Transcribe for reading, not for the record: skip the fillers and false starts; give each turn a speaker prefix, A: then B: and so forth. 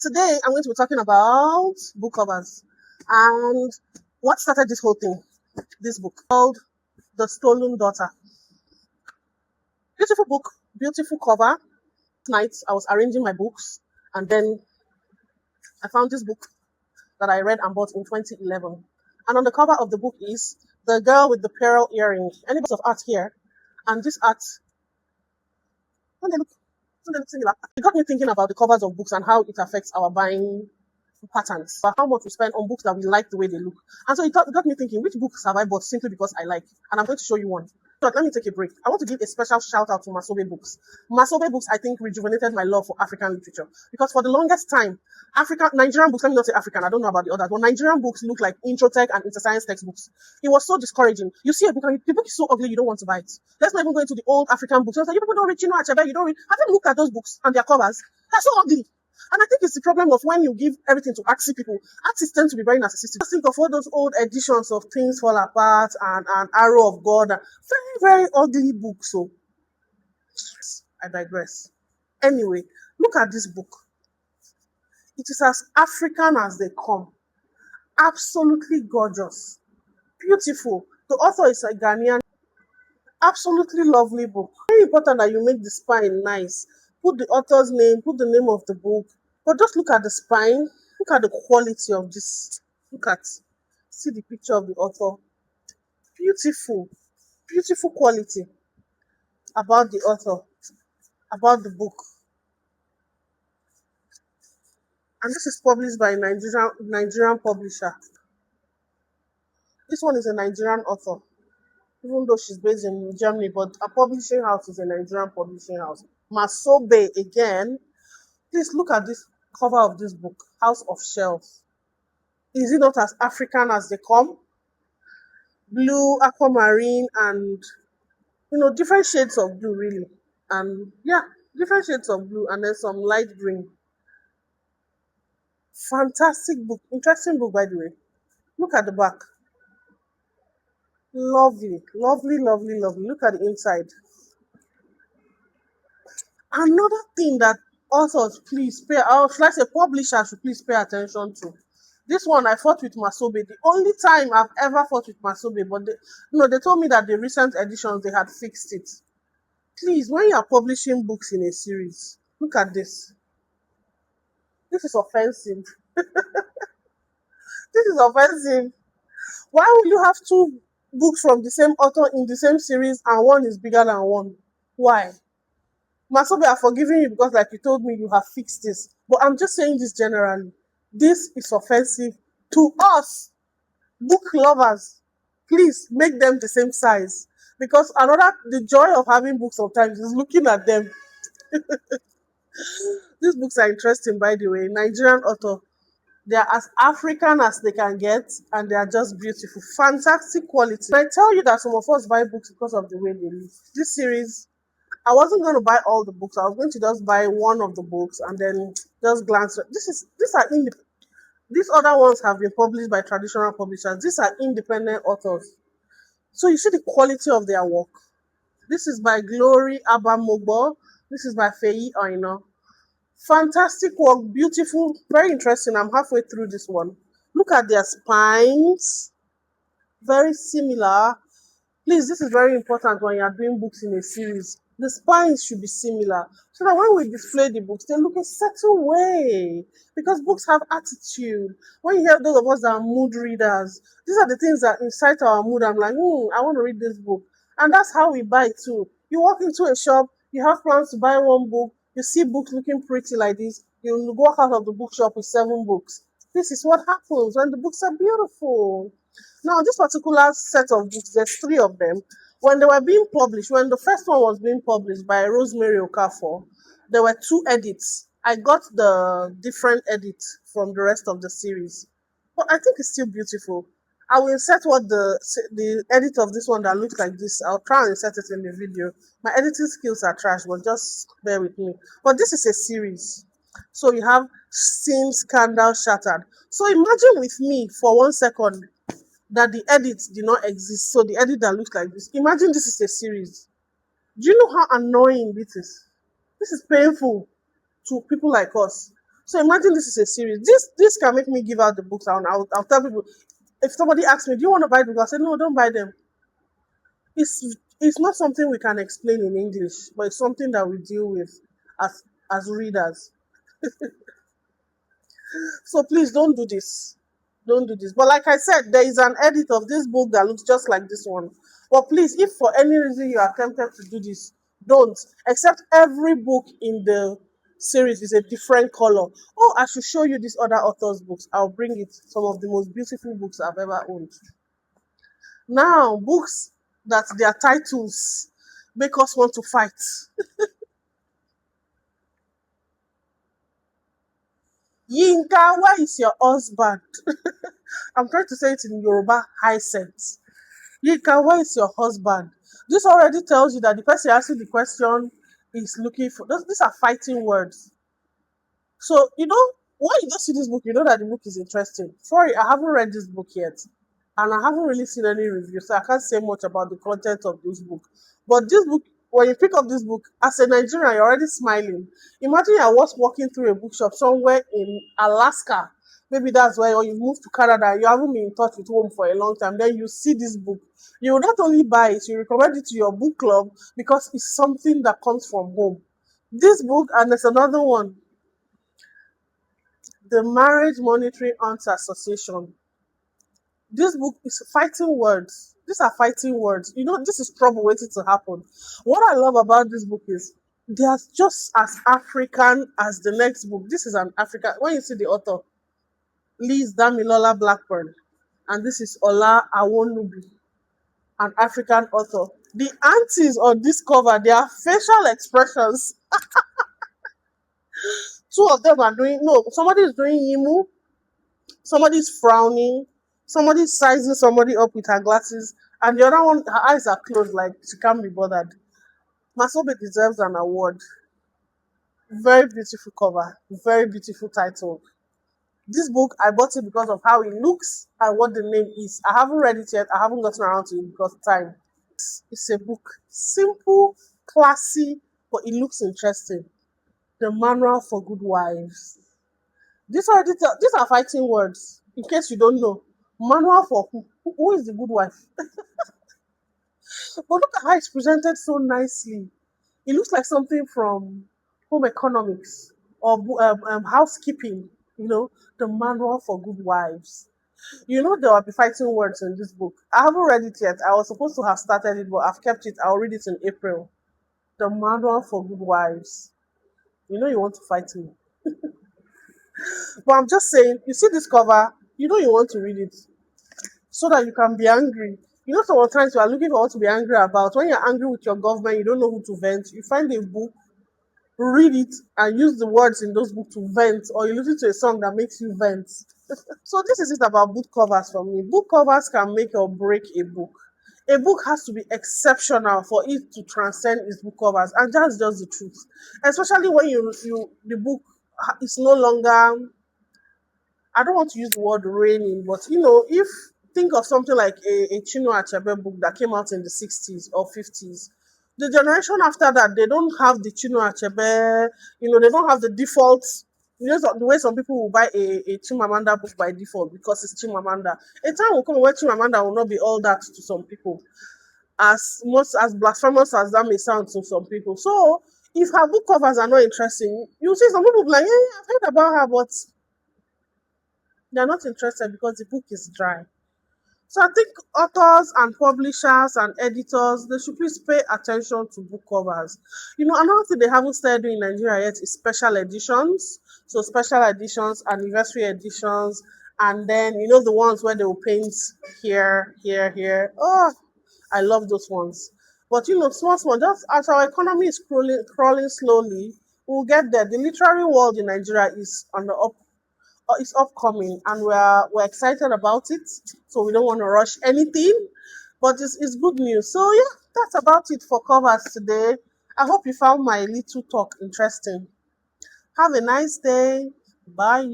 A: Today, I'm going to be talking about book covers and what started this whole thing. This book called The Stolen Daughter. Beautiful book, beautiful cover. Night, I was arranging my books and then I found this book that I read and bought in 2011. And on the cover of the book is the girl with the pearl earring. Any books of art here? And this art, don't they look similar? It got me thinking about the covers of books and how it affects our buying patterns, but how much we spend on books that we like the way they look. And so it got me thinking, which books have I bought simply because I like? And I'm going to show you one. But let me take a break. I want to give a special shout out to Masobe Books. Masobe Books, I think, rejuvenated my love for African literature. Because for the longest time, Nigerian books, let me not say African, I don't know about the others, but Nigerian books look like intro tech and inter-science textbooks. It was so discouraging. You see a book and the book is so ugly, you don't want to buy it. Let's not even go into the old African books. You people don't read, Achebe, you don't read. Have you looked at those books and their covers? They're so ugly. And I think it's the problem of when you give everything to artsy people. Artists tend to be very narcissistic. Just think of all those old editions of Things Fall Apart and Arrow of God. Very, very ugly books. So, I digress. Anyway, look at this book. It is as African as they come. Absolutely gorgeous. Beautiful. The author is a Ghanaian. Absolutely lovely book. Very important that you make the spine nice. Put the author's name, put the name of the book. But just look at the spine. Look at the quality of this. See the picture of the author. Beautiful. Beautiful quality about the author, about the book. And this is published by a Nigerian publisher. This one is a Nigerian author, even though she's based in Germany, but a publishing house is a Nigerian publishing house. Masobe again. Please look at this cover of this book, House of Shells. Is it not as African as they come? Blue, aquamarine, and different shades of blue, really. And yeah, different shades of blue, and then some light green. Fantastic book, interesting book, by the way. Look at the back. Lovely, lovely, lovely, lovely. Look at the inside. Another thing that authors please pay, or should I say publishers should please pay attention to. This one I fought with Masobe. The only time I've ever fought with Masobe, but they told me that the recent editions they had fixed it. Please, when you are publishing books in a series, look at this. This is offensive. This is offensive. Why would you have two books from the same author in the same series and one is bigger than one? Why? Masobe, I've forgiven you because, like you told me, you have fixed this. But I'm just saying this generally. This is offensive to us, book lovers. Please make them the same size. Because the joy of having books sometimes is looking at them. These books are interesting, by the way. Nigerian author. They are as African as they can get, and they are just beautiful. Fantastic quality. I tell you that some of us buy books because of the way they live. This series, I wasn't going to buy all the books. I was going to just buy one of the books and then just glance. These other ones have been published by traditional publishers. These are independent authors. So you see the quality of their work. This is by Glory Abamogbo. This is by Feyi Oino. Fantastic work, beautiful, very interesting. I'm halfway through this one. Look at their spines. Very similar. Please, this is very important when you are doing books in a series. The spines should be similar so that when we display the books, they look a certain way. Because books have attitude. When you hear those of us that are mood readers, these are the things that incite our mood. I'm like, I want to read this book. And that's how we buy too. You walk into a shop, you have plans to buy one book, you see books looking pretty like this, you walk out of the bookshop with 7 books. This is what happens when the books are beautiful. Now, this particular set of books, there's 3 of them. When they were being published, when the first one was being published by Rosemary Okafor, there were 2 edits. I got the different edit from the rest of the series. But I think it's still beautiful. I will insert what the edit of this one that looks like this. I'll try and insert it in the video. My editing skills are trash, but just bear with me. But this is a series. So you have Sin, Scandal, Shattered. So imagine with me for 1 second that the edit did not exist. So the edit that looks like this. Imagine this is a series. Do you know how annoying this is? This is painful to people like us. So imagine this is a series. This can make me give out the books, and I'll tell people, if somebody asks me, "Do you want to buy the book?" I say, "No, don't buy them." It's not something we can explain in English, but it's something that we deal with as readers. So please don't do this. Don't do this. But like I said, there is an edit of this book that looks just like this one. But please, if for any reason you are tempted to do this, don't. Except every book in the series is a different color. Oh, I should show you this other author's books. I'll bring it. Some of the most beautiful books I've ever owned. Now, books that their titles make us want to fight. Yinka, where is your husband? I'm trying to say it in Yoruba high sense. Yinka, where is your husband? This already tells you that the person asking the question is looking for. These are fighting words. So, when you just see this book, you know that the book is interesting. Sorry, I haven't read this book yet. And I haven't really seen any review, so I can't say much about the content of this book. But this book, when you pick up this book, as a Nigerian, you're already smiling. Imagine I was walking through a bookshop somewhere in Alaska. Maybe that's where, or you moved to Canada, you haven't been in touch with home for a long time. Then you see this book. You will not only buy it, you recommend it to your book club because it's something that comes from home. This book, and there's another one, the Marriage Monitoring Arms Association. This book is fighting words. These are fighting words. This is trouble waiting to happen. What I love about this book is they are just as African as the next book. This is an African. When you see the author, Liz Damilola Blackburn, and this is Ola Awonubi, an African author. The aunties on this cover, their facial expressions. Two of them are doing no. Somebody is doing yimu. Somebody's frowning, somebody's sizing somebody up with her glasses, and the other one, her eyes are closed, like she can't be bothered. Masobe deserves an award. Very beautiful cover, very beautiful title. This book, I bought it because of how it looks and what the name is. I haven't read it yet. I haven't gotten around to it because of time. It's a book, simple, classy, but it looks interesting. The Manual for Good Wives. These are fighting words. In case you don't know, manual for who? Who is the good wife? But look at how it's presented so nicely. It looks like something from home economics or housekeeping. The manual for good wives. There will be fighting words in this book. I haven't read it yet. I was supposed to have started it, but I've kept it. I'll read it in April. The manual for good wives. You want to fight me. But I'm just saying, you see this cover, you want to read it so that you can be angry. Sometimes you are looking for what to be angry about. When you're angry with your government, you don't know who to vent. You find a book, read it, and use the words in those books to vent, or you listen to a song that makes you vent. So this is it about book covers for me. Book covers can make or break a book. A book has to be exceptional for it to transcend its book covers, and that's just the truth. Especially when the book is no longer, I don't want to use the word raining, but if think of something like a Chinua Achebe book that came out in the 60s or 50s. The generation after that, they don't have the Chinua Achebe, they don't have the default. The way some people will buy a Chimamanda book by default because it's Chimamanda. A time will come where Chimamanda will not be all that to some people, as much as blasphemous as that may sound to some people. So, if her book covers are not interesting, you see some people be like, yeah, I've heard about her, but they're not interested because the book is dry. So I think authors and publishers and editors, they should please pay attention to book covers. Another thing they haven't started doing in Nigeria yet is special editions. So special editions, anniversary editions, and then the ones where they will paint here, here, here. Oh, I love those ones. But small, small, just as our economy is crawling slowly, we'll get there. The literary world in Nigeria is on the up it's upcoming, and we're excited about it, so we don't want to rush anything, but it's good news. So yeah, that's about it for covers today. I hope you found my little talk interesting. Have a nice day. Bye.